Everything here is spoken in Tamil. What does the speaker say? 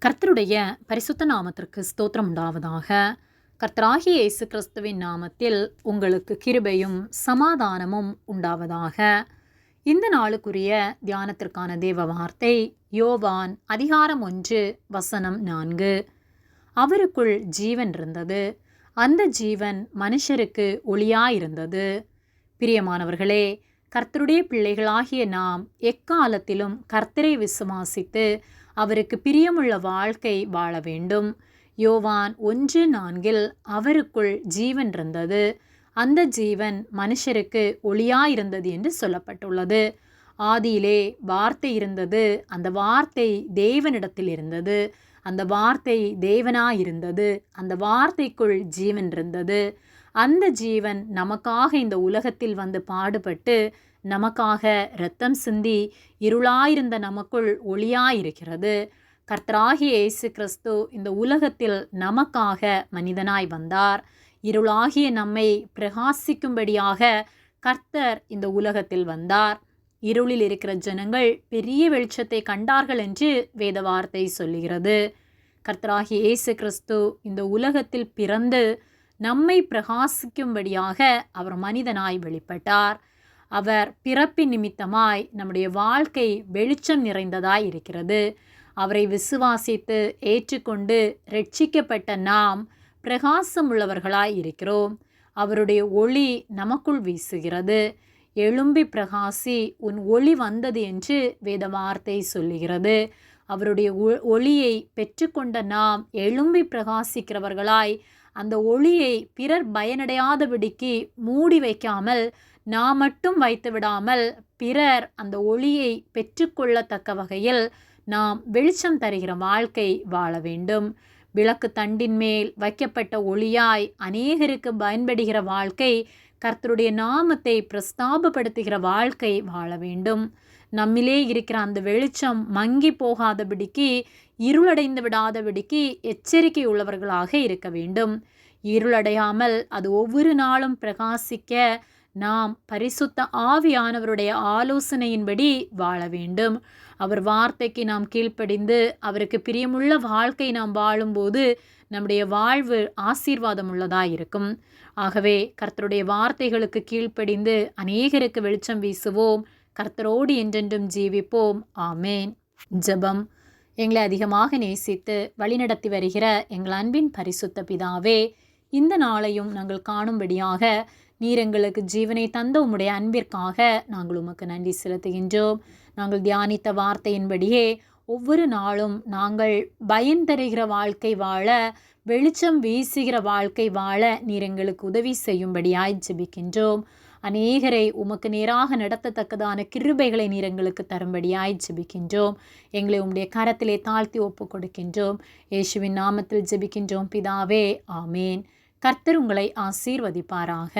கர்த்தருடைய பரிசுத்த நாமத்திற்கு ஸ்தோத்திரம் உண்டாவதாக. கர்த்தராகிய இயேசு கிறிஸ்துவின் நாமத்தில் உங்களுக்கு கிருபையும் சமாதானமும் உண்டாவதாக. இந்த நாளுக்குரிய தியானத்திற்கான தேவ வார்த்தை யோவான் அதிகாரம் 1 வசனம் 4. அவருக்குள் ஜீவன் இருந்தது, அந்த ஜீவன் மனுஷருக்கு ஒளியாயிருந்தது. பிரியமானவர்களே, கர்த்தருடைய பிள்ளைகளாகிய நாம் எக்காலத்திலும் கர்த்தரை விசுவாசித்து அவருக்கு பிரியமுள்ள வாழ்க்கை வாழ வேண்டும். யோவான் 1:4 அவருக்குள் ஜீவன் இருந்தது, அந்த ஜீவன் மனுஷருக்கு ஒளியாயிருந்தது என்று சொல்லப்பட்டுள்ளது. ஆதியிலே வார்த்தை இருந்தது, அந்த வார்த்தை தேவனிடத்தில் இருந்தது, அந்த வார்த்தை தேவனாயிருந்தது, அந்த வார்த்தைக்குள் ஜீவன் இருந்தது. அந்த ஜீவன் நமக்காக இந்த உலகத்தில் வந்து பாடுபட்டு நமக்காக இரத்தம் சிந்தி இருளாயிருந்த நமக்குள் ஒளியாயிருக்கிறது. கர்த்தராகிய இயேசு கிறிஸ்து இந்த உலகத்தில் நமக்காக மனிதனாய் வந்தார். இருளாகிய நம்மை பிரகாசிக்கும்படியாக கர்த்தர் இந்த உலகத்தில் வந்தார். இருளில் இருக்கிற ஜனங்கள் பெரிய வெளிச்சத்தை கண்டார்கள் என்று வேத வார்த்தை சொல்லுகிறது. கர்த்தராகிய இயேசு கிறிஸ்து இந்த உலகத்தில் பிறந்து நம்மை பிரகாசிக்கும்படியாக அவர் மனிதனாய் வெளிப்பட்டார். அவர் பிறப்பின் நிமித்தமாய் நம்முடைய வாழ்க்கை வெளிச்சம் நிறைந்ததாய் இருக்கிறது. அவரை விசுவாசித்து ஏற்றுக்கொண்டு ரட்சிக்கப்பட்ட நாம் பிரகாசம் உள்ளவர்களாய் இருக்கிறோம். அவருடைய ஒளி நமக்குள் வீசுகிறது. எழும்பி பிரகாசி, உன் ஒளி வந்தது என்று வேத வார்த்தை சொல்லுகிறது. அவருடைய ஒளியை பெற்றுக்கொண்ட நாம் எழும்பி பிரகாசிக்கிறவர்களாய் அந்த ஒளியை பிறர் பயனடையாதபடிக்கு மூடி வைக்காமல், நாம் மட்டும் வைத்து விடாமல், பிறர் அந்த ஒளியை பெற்றுக்கொள்ளத்தக்க வகையில் நாம் வெளிச்சம் தருகிற வாழ்க்கை வாழ வேண்டும். விளக்கு தண்டின் மேல் வைக்கப்பட்ட ஒளியாய் அநேகருக்கு பயன்படுகிற வாழ்க்கை, கர்த்தருடைய நாமத்தை பிரஸ்தாபப்படுத்துகிற வாழ்க்கை வாழ வேண்டும். நம்மிலே இருக்கிற அந்த வெளிச்சம் மங்கி போகாதபடிக்கு, இருளடைந்து விடாதபடிக்கு எச்சரிக்கை உள்ளவர்களாக இருக்க வேண்டும். இருளடையாமல் அது ஒவ்வொரு நாளும் பிரகாசிக்க நாம் பரிசுத்த ஆவியானவருடைய ஆலோசனையின்படி வாழ வேண்டும். அவர் வார்த்தைக்கு நாம் கீழ்ப்படிந்து அவருக்கு பிரியமுள்ள வாழ்க்கை நாம் வாழும்போது நம்முடைய வாழ்வு ஆசீர்வாதம் உள்ளதாக இருக்கும். ஆகவே கர்த்தருடைய வார்த்தைகளுக்கு கீழ்ப்படிந்து அநேகருக்கு வெளிச்சம் வீசுவோம். கர்த்தரோடு என்றென்றும் ஜீவிப்போம். ஆமேன். ஜெபம். எங்களை அதிகமாக நேசித்து வழிநடத்தி வருகிற எங்கள் அன்பின் பரிசுத்த பிதாவே, இந்த நாளையும் நாங்கள் காணும்படியாக நீர் எங்களுக்கு ஜீவனை தந்த உம்முடைய அன்பிற்காக நாங்கள் உமக்கு நன்றி செலுத்துகின்றோம். நாங்கள் தியானித்த வார்த்தையின்படியே ஒவ்வொரு நாளும் நாங்கள் பயன் தருகிற வாழ்க்கை வாழ, வெளிச்சம் வீசுகிற வாழ்க்கை வாழ நீர் எங்களுக்கு உதவி செய்யும்படியாய் ஜெபிக்கின்றோம். அநேகரை உமக்கு நேராக நடத்தத்தக்கதான கிருபைகளை நீர் எங்களுக்கு தரும்படியாய் ஜெபிக்கின்றோம். எங்களை உம்முடைய கரத்திலே தாழ்த்தி ஒப்பு கொடுக்கின்றோம். இயேசுவின் நாமத்தில் ஜெபிக்கின்றோம் பிதாவே. ஆமேன். கர்த்தர் உங்களை ஆசீர்வதிப்பாராக.